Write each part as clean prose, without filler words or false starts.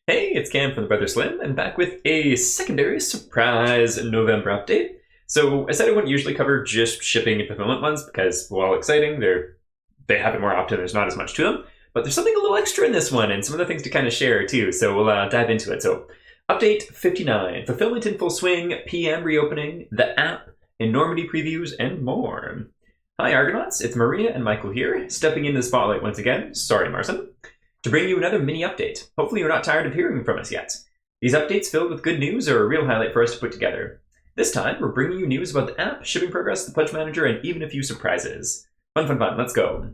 Hey, it's Cam from the Brother Slim, and back with a secondary surprise November update. So I said I wouldn't usually cover just shipping and fulfillment ones because, while exciting, they happen more often. There's not as much to them, but there's something a little extra in this one, and some other things to kind of share too. So we'll dive into it. So, update 59: fulfillment in full swing, PM reopening, the app, Enormity previews, and more. Hi Argonauts, it's Maria and Michael here, stepping into the spotlight once again. Sorry, Marson, to bring you another mini update. Hopefully you're not tired of hearing from us yet. These updates filled with good news are a real highlight for us to put together. This time, we're bringing you news about the app, shipping progress, the pledge manager, and even a few surprises. Fun, let's go.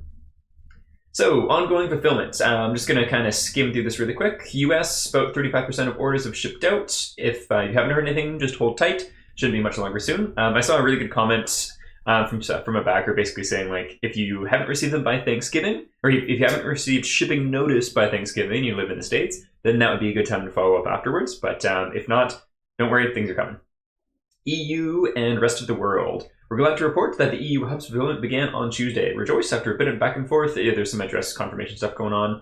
So, ongoing fulfillment. I'm just going to kind of skim through this really quick. US, about 35% of orders have shipped out. If you haven't heard anything, just hold tight. Shouldn't be much longer soon. I saw a really good comment from a backer basically saying, like, if you haven't received them by Thanksgiving, or if you haven't received shipping notice by Thanksgiving and you live in the States, then that would be a good time to follow up afterwards. But if not, don't worry, things are coming. EU and rest of the world. We're glad to report that the EU hub's fulfillment began on Tuesday. Rejoice, after a bit of back and forth, there's some address confirmation stuff going on.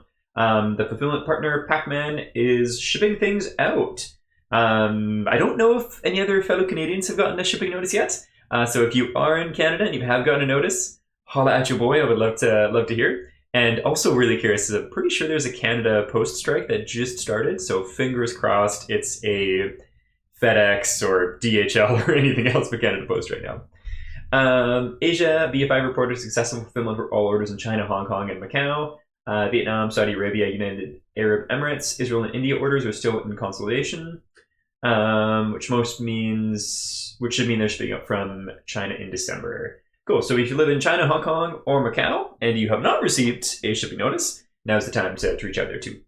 The fulfillment partner, Pac-Man, is shipping things out. I don't know if any other fellow Canadians have gotten a shipping notice yet. So if you are in Canada and you have gotten a notice, holla at your boy. I would love to hear. And also really curious, I'm pretty sure there's a Canada post strike that just started. So fingers crossed it's a FedEx or DHL or anything else but Canada Post right now. Asia, BFI reported successful fulfillment for all orders in China, Hong Kong, and Macau. Vietnam, Saudi Arabia, United Arab Emirates, Israel, and India orders are still in consolidation. Which should mean they're shipping up from China in December. Cool. So if you live in China, Hong Kong, or Macau, and you have not received a shipping notice, now's the time to reach out there too.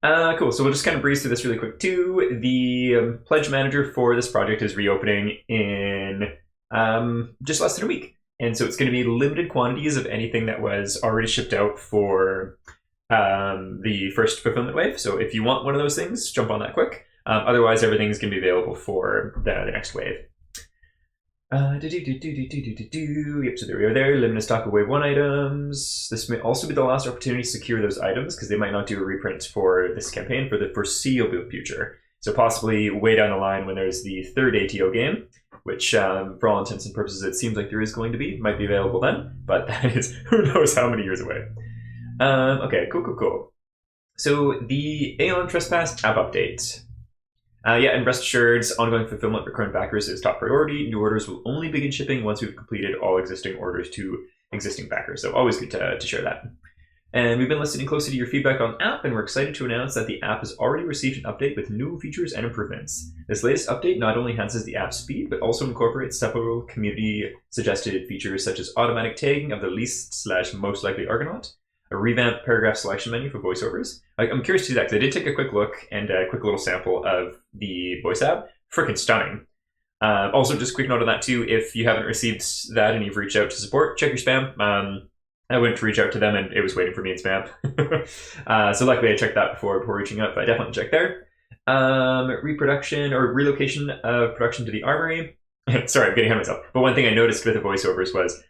Cool. So we'll just kind of breeze through this really quick too. The pledge manager for this project is reopening in just less than a week. And so it's going to be limited quantities of anything that was already shipped out for the first fulfillment wave. So if you want one of those things, jump on that quick. Otherwise, everything's going to be available for the next wave. Yep, so there we are there. Limited stock of wave 1 items. This may also be the last opportunity to secure those items because they might not do a reprint for this campaign for the foreseeable future. So possibly way down the line when there's the third ATO game, which for all intents and purposes it seems like there is going to be, might be available then, but that is who knows how many years away. Okay, cool. So the Aeon Trespass app update. And rest assured, ongoing fulfillment for current backers is top priority. New orders will only begin shipping once we've completed all existing orders to existing backers. So always good to share that. And we've been listening closely to your feedback on the app, and we're excited to announce that the app has already received an update with new features and improvements. This latest update not only enhances the app's speed, but also incorporates several community-suggested features such as automatic tagging of the least/most likely Argonaut, a revamped paragraph selection menu for voiceovers. I'm curious to do that because I did take a quick look and a quick little sample of the voice app. Freaking stunning. Also, just a quick note on that too, if you haven't received that and you've reached out to support, check your spam. I went to reach out to them and it was waiting for me in spam. So luckily I checked that before reaching out, but I definitely checked there. Reproduction or relocation of production to the armory. Sorry, I'm getting ahead of myself. But one thing I noticed with the voiceovers was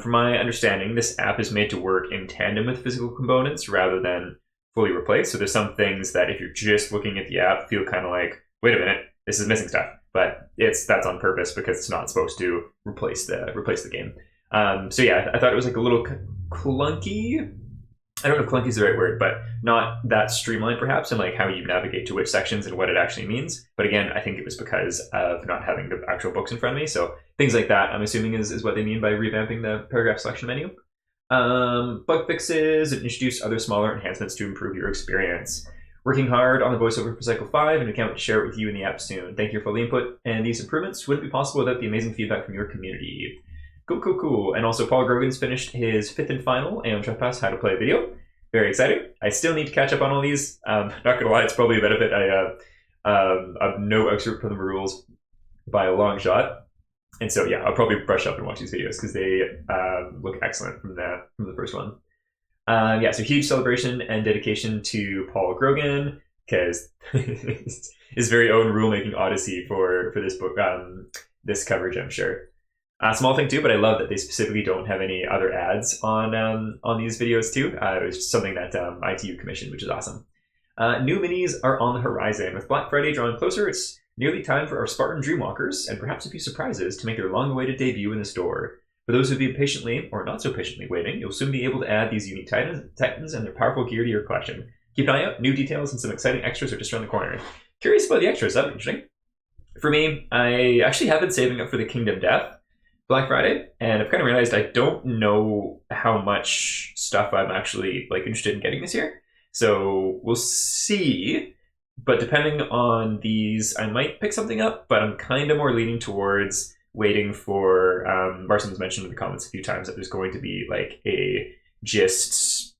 from my understanding, this app is made to work in tandem with physical components rather than fully replace. So there's some things that if you're just looking at the app, feel kind of like, wait a minute, this is missing stuff. But that's on purpose because it's not supposed to replace the game. So yeah, I thought it was like a little clunky. I don't know if clunky is the right word, but not that streamlined perhaps in like how you navigate to which sections and what it actually means. But again, I think it was because of not having the actual books in front of me. So things like that, I'm assuming is what they mean by revamping the paragraph selection menu. Bug fixes and introduce other smaller enhancements to improve your experience. Working hard on the voiceover for Cycle 5 and we can't wait to share it with you in the app soon. Thank you for the input, and these improvements wouldn't be possible without the amazing feedback from your community. Cool. And also Paul Grogan's finished his 5th and final Aeon Trespass How to Play video. Very exciting. I still need to catch up on all these. Not gonna lie, it's probably a benefit. I'm no expert from the rules by a long shot. And so yeah, I'll probably brush up and watch these videos because they look excellent from the first one. So huge celebration and dedication to Paul Grogan because his very own rulemaking odyssey for this book, this coverage, I'm sure. Small thing too, but I love that they specifically don't have any other ads on these videos too. It was just something that ITU commissioned, which is awesome. New minis are on the horizon. With Black Friday drawing closer, it's nearly time for our Spartan Dreamwalkers and perhaps a few surprises to make their long-awaited debut in the store. For those who've been patiently, or not so patiently waiting, you'll soon be able to add these unique titans and their powerful gear to your collection. Keep an eye out, new details and some exciting extras are just around the corner. Curious about the extras, that'd be interesting. For me, I actually have been saving up for the Kingdom Death Black Friday, and I've kind of realized I don't know how much stuff I'm actually interested in getting this year. So we'll see. But depending on these, I might pick something up, but I'm kind of more leaning towards waiting for, Marston's mentioned in the comments a few times that there's going to be a just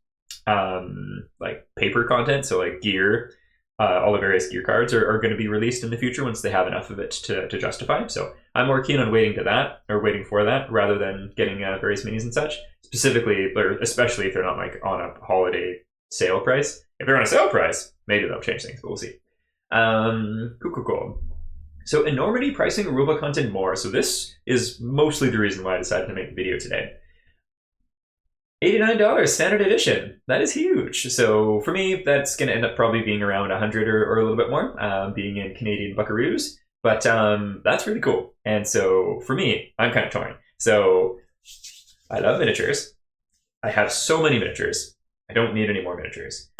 paper content, so gear, all the various gear cards are going to be released in the future once they have enough of it to justify. So I'm more keen on waiting for that rather than getting various minis and such, specifically, or especially if they're not on a holiday sale price. If they're on a sale price, maybe they'll change things, but we'll see. Cool. So Enormity pricing rulebook content more. So this is mostly the reason why I decided to make the video today. $89 standard edition. That is huge. So for me, that's going to end up probably being around 100 or a little bit more, being in Canadian buckaroos. But that's really cool. And so for me, I'm kind of torn. So I love miniatures. I have so many miniatures. I don't need any more miniatures.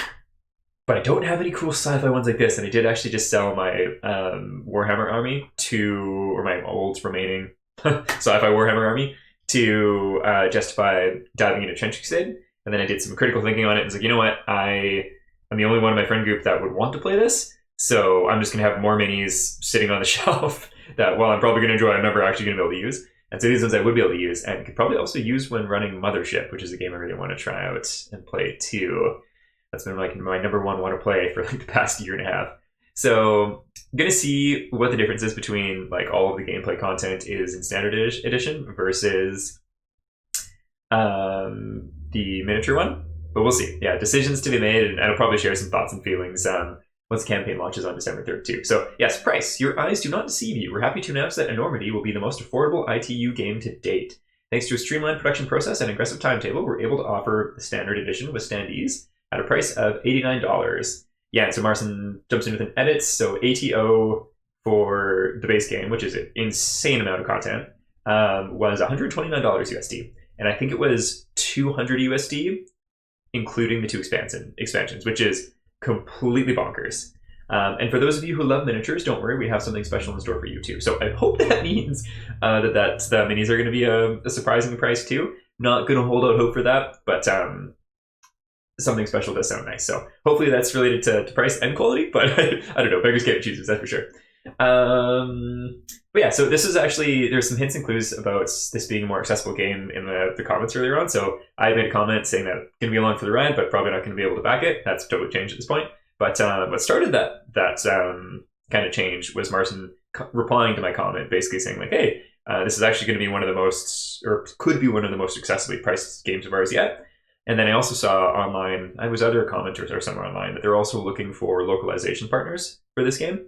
But I don't have any cool sci-fi ones like this, and I did actually just sell my Warhammer army or my old remaining sci-fi Warhammer army to justify diving into Trench Crusade. And then I did some critical thinking on it and was like, you know what, I'm the only one in my friend group that would want to play this, so I'm just going to have more minis sitting on the shelf that, while I'm probably going to enjoy, I'm never actually going to be able to use. And so these ones I would be able to use, and could probably also use when running Mothership, which is a game I really want to try out and play too. That's been my number one want to play for the past year and a half. So I'm going to see what the difference is between all of the gameplay content is in standard edition versus the miniature one. But we'll see. Yeah, decisions to be made, and I'll probably share some thoughts and feelings once the campaign launches on December 3rd too. So yes, price. Your eyes do not deceive you. We're happy to announce that Enormity will be the most affordable ITU game to date. Thanks to a streamlined production process and aggressive timetable, we're able to offer the standard edition with standees at a price of $89. Yeah, and so Marson jumps in with an edit. So ATO for the base game, which is an insane amount of content, was $129 USD. And I think it was 200 USD, including the two expansions, which is completely bonkers. And for those of you who love miniatures, don't worry, we have something special in store for you too. So I hope that means that the minis are going to be a surprising price too. Not going to hold out hope for that, but something special does sound nice. So hopefully that's related to price and quality, but I don't know, beggars can't be choosers, that's for sure. But yeah, so this is actually, there's some hints and clues about this being a more accessible game in the comments earlier on. So I made a comment saying that it's going to be along for the ride, but probably not going to be able to back it. That's totally changed at this point. But what started that kind of change was Marson replying to my comment, basically saying hey, this is actually going to be one of the most, or could be one of the most accessibly priced games of ours yet. And then I also saw online, I was other commenters or somewhere online, that they're also looking for localization partners for this game,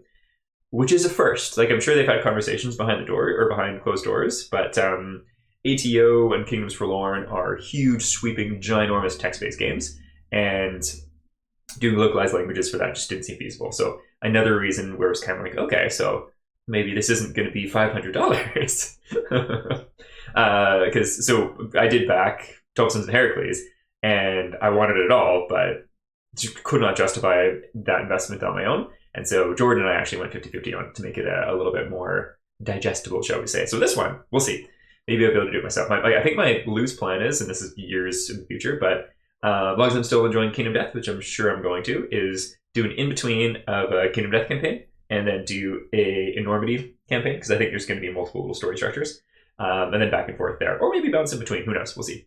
which is a first. I'm sure they've had conversations behind the door or behind closed doors, but ATO and Kingdoms Forlorn are huge, sweeping, ginormous text-based games, and doing localized languages for that just didn't seem feasible. So another reason where it's kind of okay, so maybe this isn't going to be $500. Because so I did back 12 Sons of Heracles, and I wanted it all, but could not justify that investment on my own. And so Jordan and I actually went 50-50 on it to make it a little bit more digestible, shall we say. So this one, we'll see. Maybe I'll be able to do it myself. I think my loose plan is, and this is years in the future, but as long as I'm still enjoying Kingdom Death, which I'm sure I'm going to, is do an in-between of a Kingdom Death campaign and then do a Enormity campaign, because I think there's going to be multiple little story structures, and then back and forth there. Or maybe bounce in between, who knows, we'll see.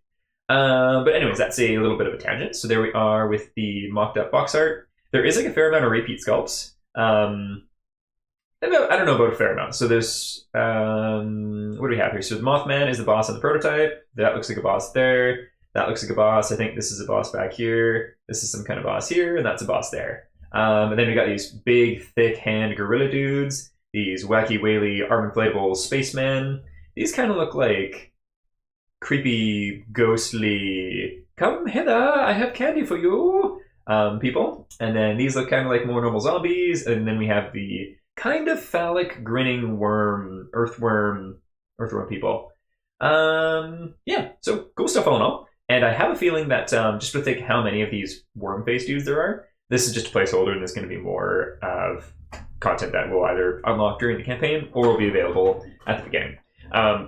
But anyways, that's a little bit of a tangent. So there we are with the mocked up box art. There is a fair amount of repeat sculpts. I don't know about a fair amount. So there's, what do we have here? So the Mothman is the boss on the prototype. That looks like a boss there. That looks like a boss. I think this is a boss back here. This is some kind of boss here, and that's a boss there. And then we got these big, thick hand gorilla dudes, these wacky, whaley, arm inflatable spacemen, these kind of look like creepy, ghostly, come hither, I have candy for you, people. And then these look kind of like more normal zombies. And then we have the kind of phallic, grinning worm, earthworm people. Yeah, so cool stuff all in all. And I have a feeling that just to think how many of these worm-faced dudes there are, this is just a placeholder, and there's going to be more of content that will either unlock during the campaign or will be available at the beginning.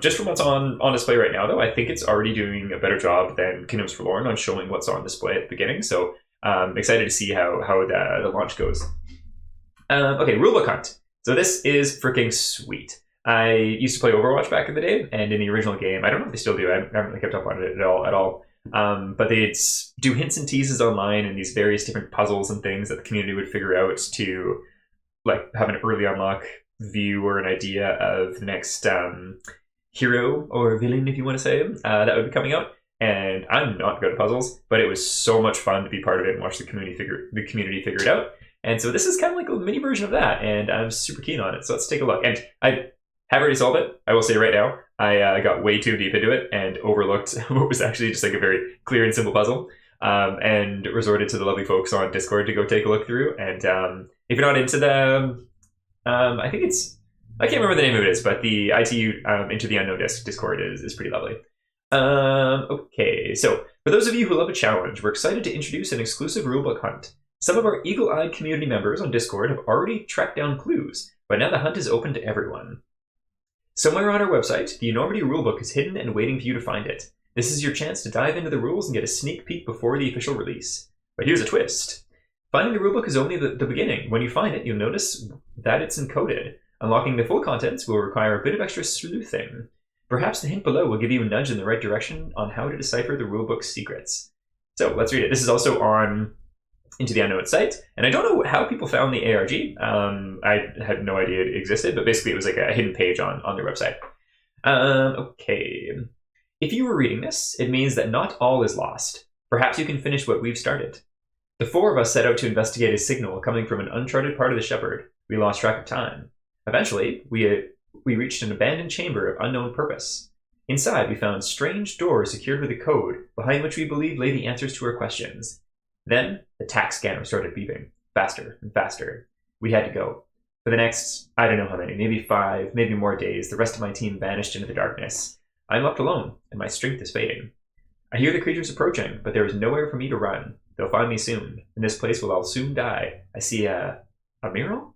Just from what's on display right now, though, I think it's already doing a better job than Kingdoms Forlorn on showing what's on display at the beginning. So excited to see how the launch goes. Okay, Rulebook Hunt. So this is freaking sweet. I used to play Overwatch back in the day, and in the original game, I don't know if they still do. I haven't really kept up on it at all. But they'd do hints and teases online and these various different puzzles and things that the community would figure out to like have an early unlock view or an idea of the next hero or villain, if you want to say, that would be coming out. And I'm not good at puzzles, but it was so much fun to be part of it and watch the community figure it out. And so this is kind of like a mini version of that, and I'm super keen on it. So let's take a look. And I have already solved it. I will say right now, I got way too deep into it and overlooked what was actually just like a very clear and simple puzzle, and resorted to the lovely folks on Discord to go take a look through. And if you're not into the, I can't remember the name of it is, but the ITU Into the Unknown Discord is pretty lovely. Okay, so for those of you who love a challenge, we're excited to introduce an exclusive rulebook hunt. Some of our eagle-eyed community members on Discord have already tracked down clues, but now the hunt is open to everyone. Somewhere on our website, the Enormity Rulebook is hidden and waiting for you to find it. This is your chance to dive into the rules and get a sneak peek before the official release. But here's a twist. Finding the rulebook is only the beginning. When you find it, you'll notice that it's encoded. Unlocking the full contents will require a bit of extra sleuthing. Perhaps the hint below will give you a nudge in the right direction on how to decipher the rulebook's secrets. So let's read it. This is also on Into the Unknown site, and I don't know how people found the ARG. I had no idea it existed, but basically it was like a hidden page on their website. Okay. If you were reading this, it means that not all is lost. Perhaps you can finish what we've started. The four of us set out to investigate a signal coming from an uncharted part of the Shepherd. We lost track of time. Eventually, we reached an abandoned chamber of unknown purpose. Inside, we found strange doors secured with a code, behind which we believed lay the answers to our questions. Then, the tax scanner started beeping, faster and faster. We had to go. For the next, I don't know how many, maybe 5, maybe more days, the rest of my team vanished into the darkness. I'm left alone, and my strength is fading. I hear the creatures approaching, but there is nowhere for me to run. They'll find me soon. In this place where I'll soon die. I see a mural?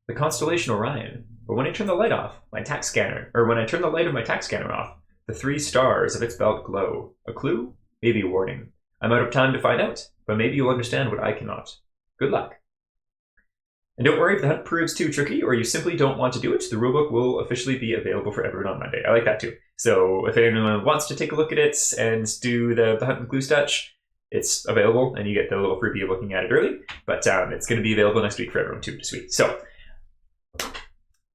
The constellation Orion. But when I turn the light off, when I turn the light of my tax scanner off, the 3 stars of its belt glow. A clue? Maybe a warning. I'm out of time to find out, but maybe you'll understand what I cannot. Good luck. And don't worry if the hunt proves too tricky or you simply don't want to do it, the rulebook will officially be available for everyone on Monday. I like that too. So if anyone wants to take a look at it and do the hunt and clue touch, it's available and you get the little freebie of looking at it early, but it's going to be available next week for everyone too, sweet. So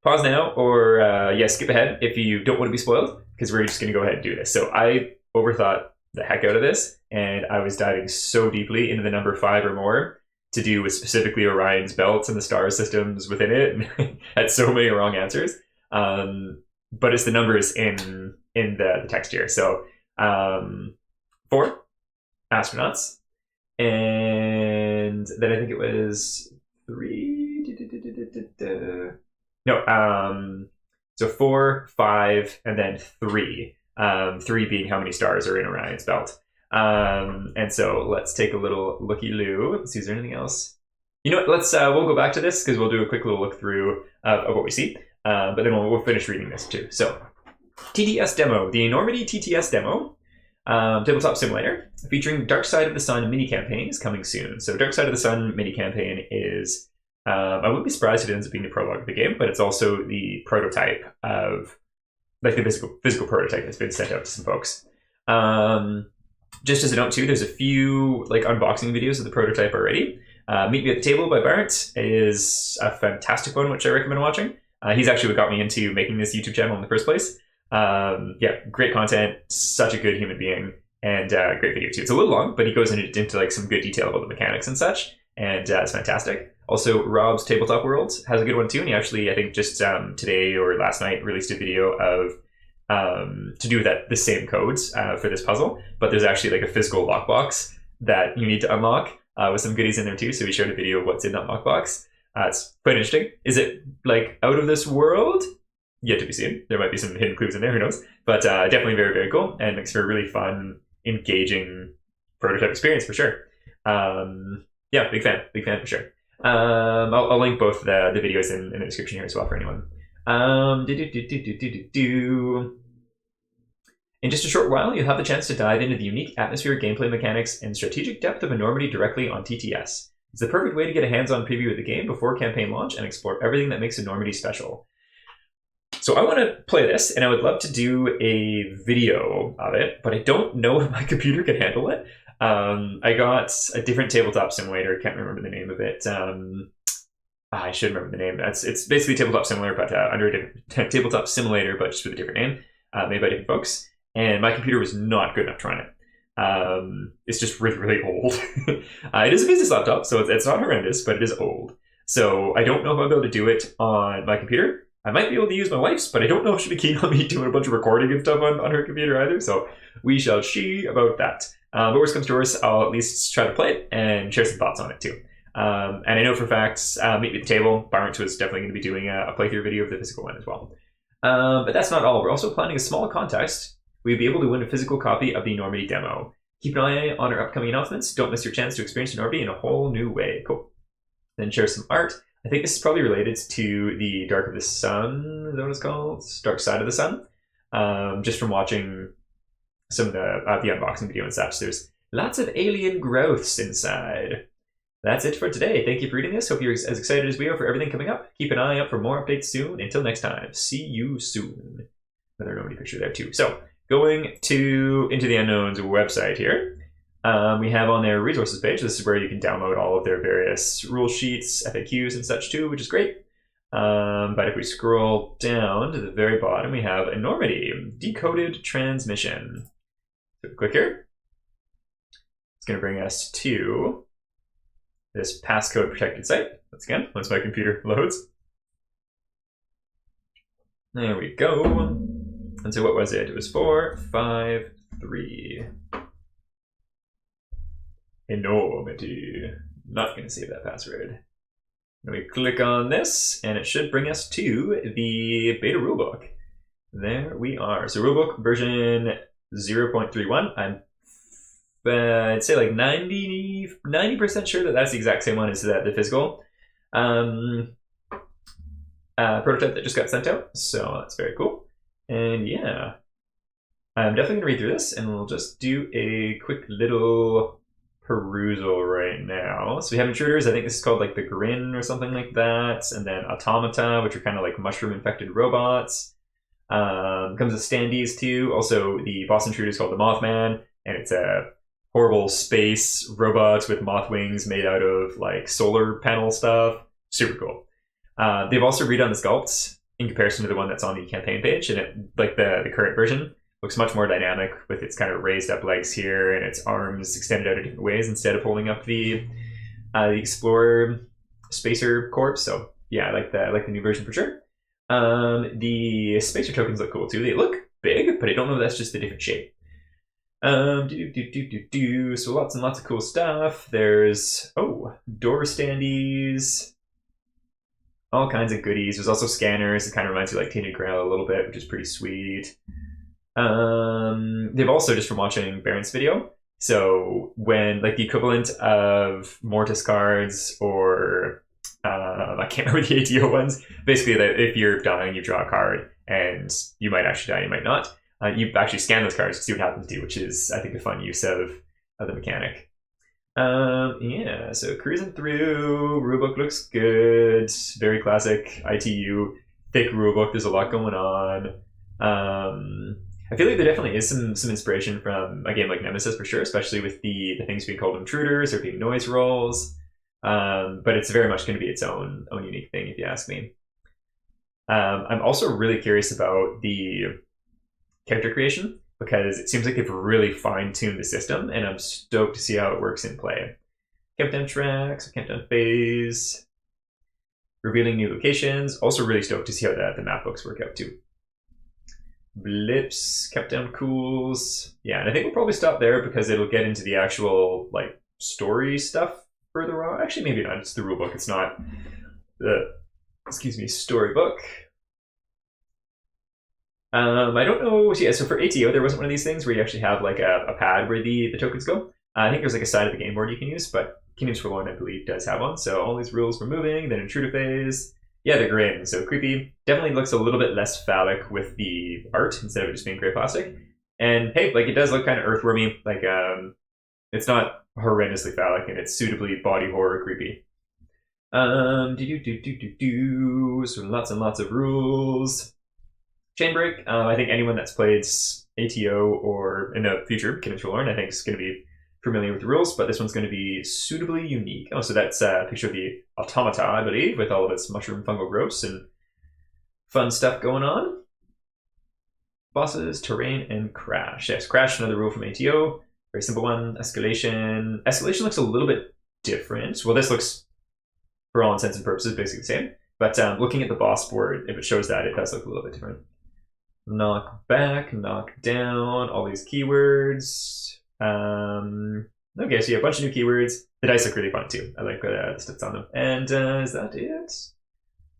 pause now or skip ahead if you don't want to be spoiled, because we're just going to go ahead and do this. So I overthought the heck out of this, and I was diving so deeply into the number 5 or more to do with specifically Orion's belts and the star systems within it, and had so many wrong answers. But it's the numbers in the text here. So 4 astronauts, and then I think it was 3. No, so 4, 5, and then 3. 3 being how many stars are in Orion's belt. And so let's take a little looky-loo. Let's see, is there anything else? You know what, let's we'll go back to this because we'll do a quick little look through of what we see. But then we'll finish reading this too. So, TTS demo, the Enormity TTS demo, tabletop simulator, featuring Dark Side of the Sun mini campaign is coming soon. So Dark Side of the Sun mini campaign is, I wouldn't be surprised if it ends up being the prologue of the game, but it's also the prototype of, like the physical prototype that's been sent out to some folks. Just as a note too, there's a few like unboxing videos of the prototype already. Meet Me at the Table by Bart is a fantastic one, which I recommend watching. He's actually what got me into making this YouTube channel in the first place. Yeah, great content, such a good human being, and great video too. It's a little long, but he goes into like some good detail about the mechanics and such, and it's fantastic. Also, Rob's Tabletop World has a good one too, and he actually, I think just today or last night, released a video of to do that the same codes for this puzzle, but there's actually like a physical lockbox that you need to unlock with some goodies in there too. So we showed a video of what's in that lockbox. It's quite interesting. Is it like out of this world? Yet to be seen. There might be some hidden clues in there, who knows? But definitely very, very cool, and makes for a really fun, engaging prototype experience for sure. Yeah, big fan for sure. I'll link both the videos in the description here as well for anyone. In just a short while, you'll have the chance to dive into the unique atmosphere, gameplay mechanics, and strategic depth of Enormity directly on TTS. It's the perfect way to get a hands-on preview of the game before campaign launch and explore everything that makes Enormity special. So I want to play this, and I would love to do a video of it, but I don't know if my computer can handle it. I got a different tabletop simulator. I can't remember the name of it. I should remember the name. It's basically tabletop similar, but under a different tabletop simulator, but just with a different name, made by different folks. And my computer was not good enough to run it. It's just really, really old. It is a business laptop, so it's not horrendous, but it is old. So I don't know if I'll be able to do it on my computer. I might be able to use my wife's, but I don't know if she'll be keen on me doing a bunch of recording and stuff on her computer either. So we shall see about that. But worst comes to worst, I'll at least try to play it and share some thoughts on it too. And I know for a fact, Meet Me at the Table, Barrett was definitely going to be doing a playthrough video of the physical one as well. But that's not all. We're also planning a small contest. We'll be able to win a physical copy of the Enormity demo. Keep an eye on our upcoming announcements. Don't miss your chance to experience Enormity in a whole new way. Cool. Then share some art. I think this is probably related to the Dark of the Sun, is that what it's called? Dark Side of the Sun. Just from watching some of the unboxing video and such, there's lots of alien growths inside. That's it for today. Thank you for reading this. Hope you're as excited as we are for everything coming up. Keep an eye out for more updates soon. Until next time, see you soon. Another Enormity picture there too. So, going to Into the Unknown's website here. We have on their resources page, this is where you can download all of their various rule sheets, FAQs and such too, which is great. But if we scroll down to the very bottom, we have Enormity, Decoded Transmission. So click here. It's going to bring us to this passcode protected site. Once again, once my computer loads. There we go. And so what was it? It was 453. Enormity. Not going to save that password. Then we click on this, and it should bring us to the beta rulebook. There we are. So rulebook version 0.31. I'd say like 90% sure that that's the exact same one as the physical prototype that just got sent out. So that's very cool. And yeah, I'm definitely going to read through this, and we'll just do a quick little perusal right now. So we have intruders. I think this is called like the Grin or something like that. And then automata, which are kind of like mushroom infected robots. Comes with standees too. Also the boss intruder is called the Mothman, and it's a horrible space robot with moth wings made out of like solar panel stuff. Super cool. They've also redone the sculpts in comparison to the one that's on the campaign page, and it, like the current version, looks much more dynamic with its kind of raised up legs here and its arms extended out in different ways instead of holding up the Explorer Spacer corpse. So yeah, I like the new version for sure. The Spacer tokens look cool too. They look big, but I don't know if that's just a different shape. So lots and lots of cool stuff. There's door standees, all kinds of goodies. There's also scanners. It kind of reminds you like Tainted Grail a little bit, which is pretty sweet. They've also, just from watching Baron's video, so when like the equivalent of Mortis cards or I can't remember the ATO ones, basically that if you're dying, you draw a card, and you might actually die, you might not. You actually scan those cards to see what happens to you, which is, I think, a fun use of the mechanic. Yeah, so cruising through, rulebook looks good, very classic ITU, thick rulebook, there's a lot going on. I feel like there definitely is some inspiration from a game like Nemesis for sure, especially with the things being called intruders or being noise rolls. But it's very much going to be its own unique thing, if you ask me. I'm also really curious about the character creation, because it seems like they've really fine-tuned the system, and I'm stoked to see how it works in play. Countdown tracks, countdown phase, revealing new locations. Also really stoked to see how the map books work out too. Blips, kept down cools. Yeah, and I think we'll probably stop there because it'll get into the actual like story stuff further on. Actually, maybe not. It's the rulebook. It's not the storybook. I don't know. Yeah, so for ATO, there wasn't one of these things where you actually have like a pad where the tokens go. I think there's like a side of the game board you can use, but Kingdoms Forlorn, I believe, does have one. So all these rules for moving, then intruder phase. Yeah, they're gray, so creepy. Definitely looks a little bit less phallic with the art instead of it just being gray plastic. And hey, like it does look kind of earthwormy. Like it's not horrendously phallic, and it's suitably body horror creepy. So lots and lots of rules. Chainbreak. I think anyone that's played ATO or in the future Kingdoms Forlorn, I think is going to be familiar with the rules, but this one's going to be suitably unique. Oh, so that's a picture of the automata, I believe, with all of its mushroom fungal growths and fun stuff going on. Bosses, terrain, and crash. Yes, crash, another rule from ATO. Very simple one. Escalation. Escalation looks a little bit different. Well, this looks, for all intents and purposes, basically the same. But looking at the boss board, if it shows that, it does look a little bit different. Knock back, knock down, all these keywords. Okay, so you have a bunch of new keywords. The dice look really fun too. I like the stats on them. And is that it?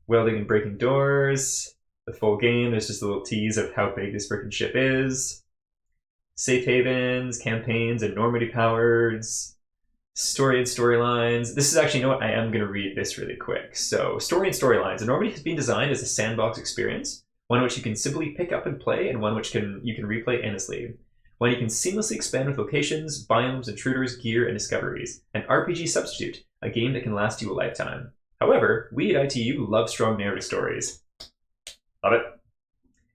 Welding and breaking doors. The full game. There's just a little tease of how big this freaking ship is. Safe havens, campaigns, enormity powers, story and storylines. This is actually, you know what? I am going to read this really quick. So, story and storylines. Enormity has been designed as a sandbox experience, one which you can simply pick up and play, and one which you can replay endlessly. One you can seamlessly expand with locations, biomes, intruders, gear, and discoveries. An RPG substitute, a game that can last you a lifetime. However, we at ITU love strong narrative stories. Love it.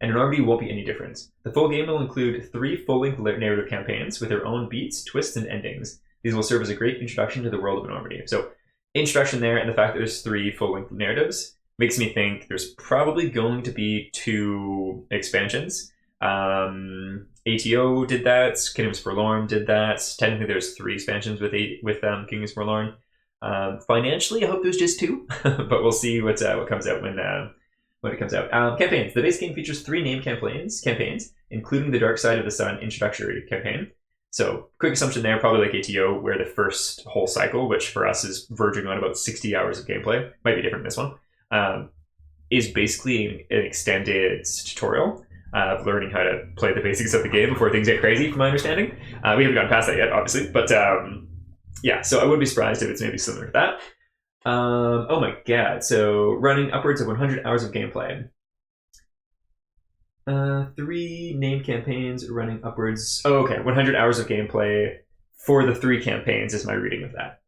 And Enormity won't be any different. The full game will include 3 full-length narrative campaigns with their own beats, twists, and endings. These will serve as a great introduction to the world of Enormity. So, introduction there, and the fact that there's 3 full-length narratives makes me think there's probably going to be 2 expansions. ATO did that. Kingdoms Forlorn did that. Technically, there's 3 expansions with Kingdoms Forlorn. Financially, I hope there's just 2, but we'll see what comes out when it comes out. Campaigns. The base game features 3 named campaigns, including the Dark Side of the Sun introductory campaign. So, quick assumption there, probably like ATO, where the first whole cycle, which for us is verging on about 60 hours of gameplay, might be different than this one, is basically an extended tutorial of learning how to play the basics of the game before things get crazy, from my understanding. We haven't gotten past that yet, obviously, but yeah, so I wouldn't be surprised if it's maybe similar to that. Oh my god, so running upwards of 100 hours of gameplay. 3 named campaigns running upwards... Oh, okay, 100 hours of gameplay for the 3 campaigns is my reading of that.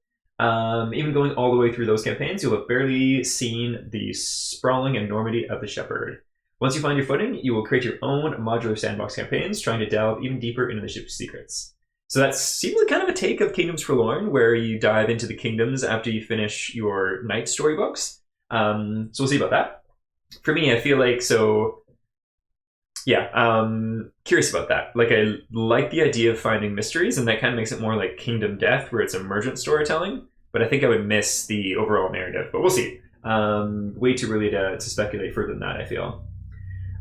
Even going all the way through those campaigns, you'll have barely seen the sprawling enormity of the Shepherd. Once you find your footing, you will create your own modular sandbox campaigns, trying to delve even deeper into the ship's secrets. So that seems like kind of a take of Kingdoms Forlorn, where you dive into the kingdoms after you finish your night storybooks. So we'll see about that. For me, I feel like, so... Yeah, curious about that. Like, I like the idea of finding mysteries, and that kind of makes it more like Kingdom Death, where it's emergent storytelling, but I think I would miss the overall narrative, but we'll see. Way too early to speculate further than that, I feel.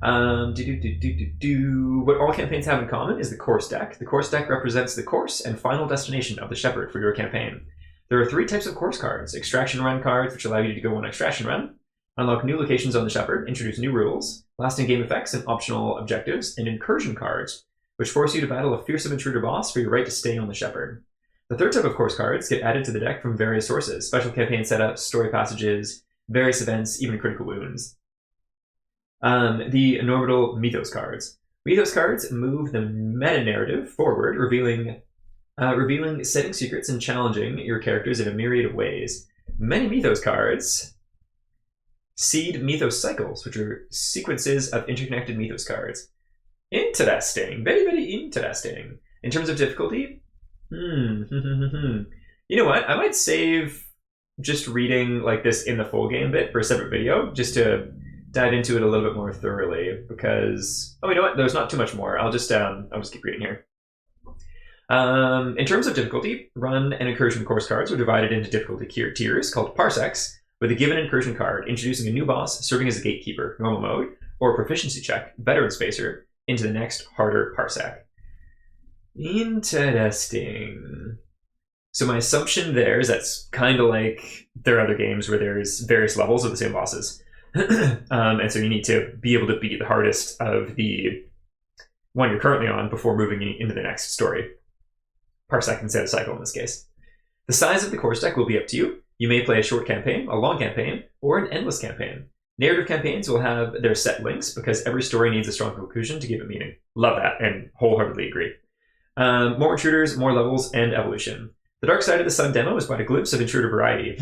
What all campaigns have in common is the course deck. The course deck represents the course and final destination of the Shepherd for your campaign. There are 3 types of course cards. Extraction run cards, which allow you to go on extraction run, unlock new locations on the Shepherd, introduce new rules, lasting game effects and optional objectives, and incursion cards, which force you to battle a fearsome intruder boss for your right to stay on the Shepherd. The 3rd type of course cards get added to the deck from various sources: special campaign setups, story passages, various events, even critical wounds. The Enormity Mythos cards. Mythos cards move the meta-narrative forward, revealing setting secrets and challenging your characters in a myriad of ways. Many Mythos cards seed Mythos cycles, which are sequences of interconnected Mythos cards. Interesting. Very, very interesting. In terms of difficulty, you know what? I might save just reading like this in the full game bit for a separate video, just to dive into it a little bit more thoroughly, because... Oh, you know what? There's not too much more. I'll just keep reading here. In terms of difficulty, run and incursion course cards are divided into difficulty tiers called parsecs, with a given incursion card introducing a new boss serving as a gatekeeper, normal mode, or proficiency check, veteran spacer, into the next harder parsec. Interesting. So my assumption there is that's kind of like there are other games where there's various levels of the same bosses. And so you need to be able to beat the hardest of the one you're currently on before moving into the next story. Parsec instead of cycle in this case. The size of the core stack will be up to you. You may play a short campaign, a long campaign, or an endless campaign. Narrative campaigns will have their set links because every story needs a strong conclusion to give it meaning. Love that and wholeheartedly agree. More intruders, more levels, and evolution. The Dark Side of the Sun demo is but a glimpse of intruder variety.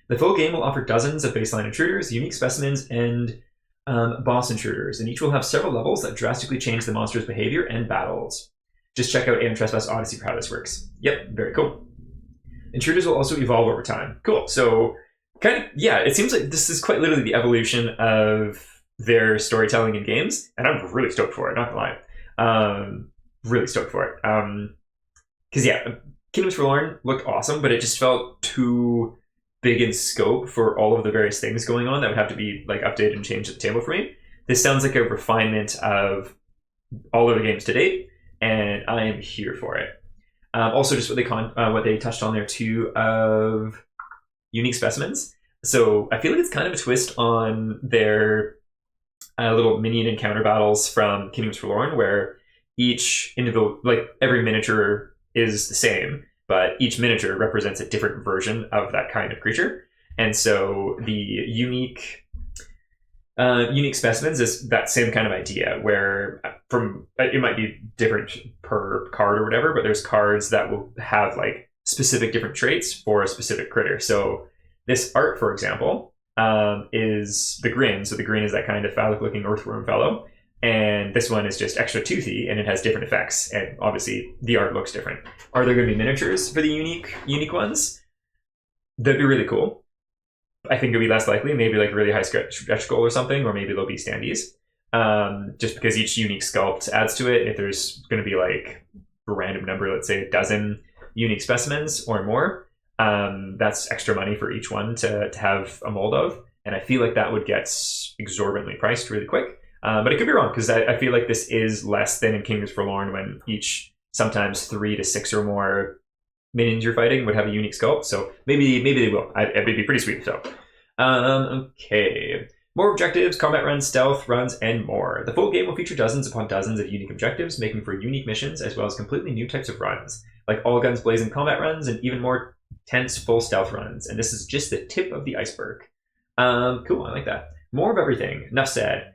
The full game will offer dozens of baseline intruders, unique specimens, and boss intruders, and each will have several levels that drastically change the monster's behavior and battles. Just check out Aeon Trespass Odyssey for how this works. Yep, very cool. Intruders will also evolve over time. Cool. So, kind of, yeah, it seems like this is quite literally the evolution of their storytelling in games, and I'm really stoked for it, not gonna lie. Really stoked for it. Because, yeah, Kingdoms Forlorn looked awesome, but it just felt too big in scope for all of the various things going on that would have to be like updated and changed at the table for me. This sounds like a refinement of all of the games to date, and I am here for it. Also, just what they touched on there too of unique specimens. So I feel like it's kind of a twist on their little minion encounter battles from Kingdoms Forlorn, where each individual, like every miniature is the same, but each miniature represents a different version of that kind of creature. And so the unique specimens is that same kind of idea where it might be different per card or whatever, but there's cards that will have like specific different traits for a specific critter. So this art, for example, is the Grin. So the Grin is that kind of phallic looking earthworm fellow. And this one is just extra toothy, and it has different effects. And obviously, the art looks different. Are there going to be miniatures for the unique ones? That'd be really cool. I think it'd be less likely. Maybe like a really high stretch goal or something, or maybe there'll be standees. Just because each unique sculpt adds to it. If there's going to be like a random number, let's say a dozen unique specimens or more, that's extra money for each one to have a mold of. And I feel like that would get exorbitantly priced really quick. But it could be wrong, because I feel like this is less than in Kingdoms Forlorn, when each sometimes 3 to 6 or more minions you're fighting would have a unique sculpt. So maybe they will. It'd be pretty sweet. So, okay. More objectives, combat runs, stealth runs, and more. The full game will feature dozens upon dozens of unique objectives, making for unique missions, as well as completely new types of runs, like all guns blazing combat runs, and even more tense full stealth runs. And this is just the tip of the iceberg. Cool, I like that. More of everything. Enough said.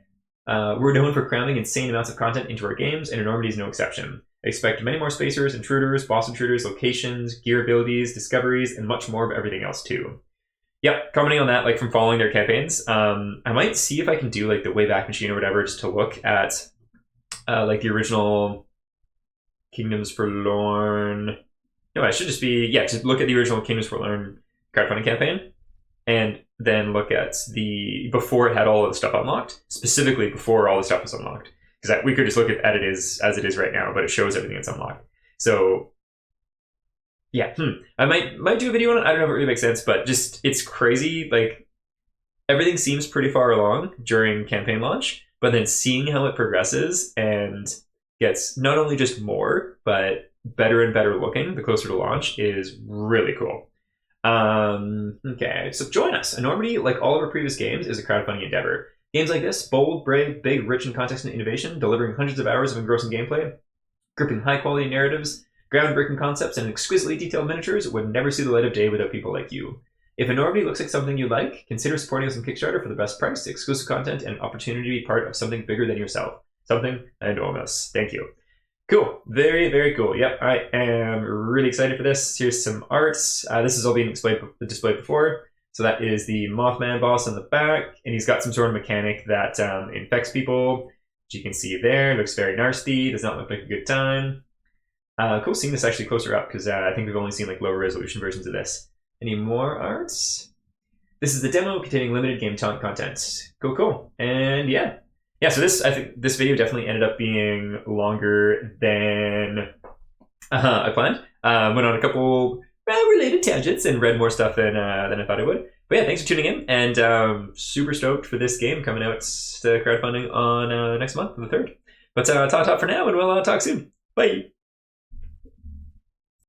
We're known for cramming insane amounts of content into our games, and Enormity is no exception. Expect many more spacers, intruders, boss intruders, locations, gear abilities, discoveries, and much more of everything else too. Yep, commenting on that, like from following their campaigns, I might see if I can do like the Wayback Machine or whatever, just to look at like the original Kingdoms Forlorn. No, I should just be, yeah, to look at the original Kingdoms Forlorn crowdfunding campaign, and then look at the before it had all of the stuff unlocked, specifically before all the stuff was unlocked, because we could just look at it as it is right now, but it shows everything that's unlocked. So yeah, I might do a video on it. I don't know if it really makes sense, but just it's crazy. Like everything seems pretty far along during campaign launch, but then seeing how it progresses and gets not only just more, but better and better looking the closer to launch is really cool. Okay, so join us. Enormity, like all of our previous games, is a crowdfunding endeavor. Games like this, bold, brave, big, rich in context and innovation, delivering hundreds of hours of engrossing gameplay, gripping high-quality narratives, groundbreaking concepts, and exquisitely detailed miniatures would never see the light of day without people like you. If Enormity looks like something you like, consider supporting us on Kickstarter for the best price, exclusive content, and an opportunity to be part of something bigger than yourself. Something enormous. Thank you. Cool. Very, very cool. Yep, I am really excited for this. Here's some arts. This is all being displayed before. So that is the Mothman boss on the back, and he's got some sort of mechanic that infects people, which you can see there. Looks very nasty. Does not look like a good time. Cool seeing this actually closer up, because I think we've only seen like lower resolution versions of this. Any more arts? This is the demo containing limited game content. Cool. And yeah. So I think this video definitely ended up being longer than I planned. Went on a couple related tangents and read more stuff than I thought I would. But yeah, thanks for tuning in, and super stoked for this game coming out to crowdfunding on next month, on the 3rd. But talk for now, and we'll talk soon. Bye.